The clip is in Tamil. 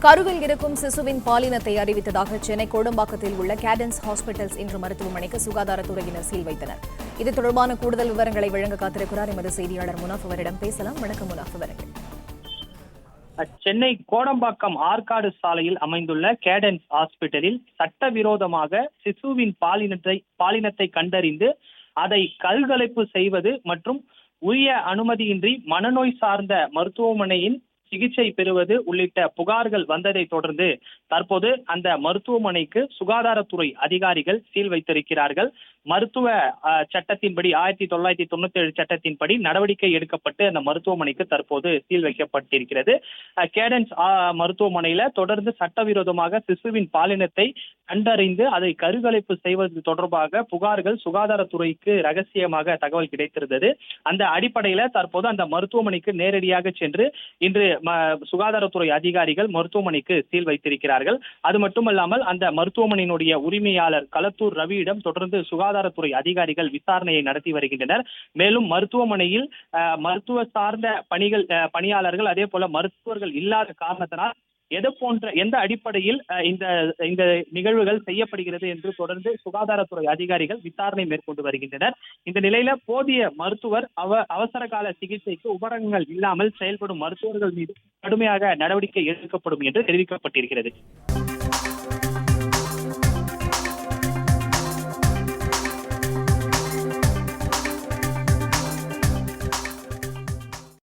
கருவில் இருக்கும் சிசுவின் பாலினத்தை அறிவித்ததாக சென்னை கோடம்பாக்கத்தில் உள்ள கேடன்ஸ் ஹாஸ்பிட்டல்ஸ் என்ற மருத்துவமனைக்கு சுகாதாரத்துறையினர் சீல் வைத்தனர். இது தொடர்பான கூடுதல் விவரங்களை வழங்க காத்திருக்கிறார் எமது செய்தியாளர் முனாஃப். அவரிடம் பேசலாம். வணக்கம் முனாஃப். விவரங்கள். சென்னை கோடம்பாக்கம் ஆற்காடு சாலையில் அமைந்துள்ள கேடன்ஸ் ஹாஸ்பிட்டலில் சட்டவிரோதமாக சிசுவின் பாலினத்தை கண்டறிந்து அதை கருக்கலைப்பு செய்வது மற்றும் உரிய அனுமதியின்றி மனநோய் சார்ந்த மருத்துவமனையின் சிகிச்சை பெறுவது உள்ளிட்ட புகார்கள் வந்ததை தொடர்ந்து தற்போது அந்த மருத்துவமனைக்கு சுகாதாரத்துறை அதிகாரிகள் சீல் வைத்திருக்கிறார்கள். மருத்துவ சட்டத்தின்படி 1997 சட்டத்தின்படி நடவடிக்கை எடுக்கப்பட்டு அந்த மருத்துவமனைக்கு தற்போது சீல் வைக்கப்பட்டிருக்கிறது. கேடன்ஸ் மருத்துவமனையில தொடர்ந்து சட்டவிரோதமாக சிசுவின் பாலினத்தை கண்டறிந்து அதை கருக்கலைப்பு செய்வது தொடர்பாக புகார்கள் சுகாதாரத்துறைக்கு ரகசியமாக தகவல் கிடைத்திருந்தது. அந்த அடிப்படையில தற்போது அந்த மருத்துவமனைக்கு நேரடியாக சென்று இன்று சுகாதாரத்துறை அதிகாரிகள் மருத்துவமனைக்கு சீல் வைத்திருக்கிறார்கள். அது மட்டுமல்லாமல் அந்த மருத்துவமனையினுடைய உரிமையாளர் களத்தூர் ரவியிடம் தொடர்ந்து சுகாதாரத்துறை அதிகாரிகள் விசாரணையை நடத்தி வருகின்றனர். மேலும் மருத்துவமனையில் மருத்துவ சார்ந்த பணியாளர்கள் அதே போல மருத்துவர்கள் இல்லாத காரணத்தினால் எந்த அடிப்படையில் இந்த நிகழ்வுகள் செய்யப்படுகிறது என்று தொடர்ந்து சுகாதாரத்துறை அதிகாரிகள் விசாரணை மேற்கொண்டு வருகின்றனர். இந்த நிலையில போதிய மருத்துவர் அவசர கால சிகிச்சைக்கு உபகரணங்கள் இல்லாமல் செயல்படும் மருத்துவர்கள் மீது கடுமையாக நடவடிக்கை எடுக்கப்படும் என்று தெரிவிக்கப்பட்டிருக்கிறது.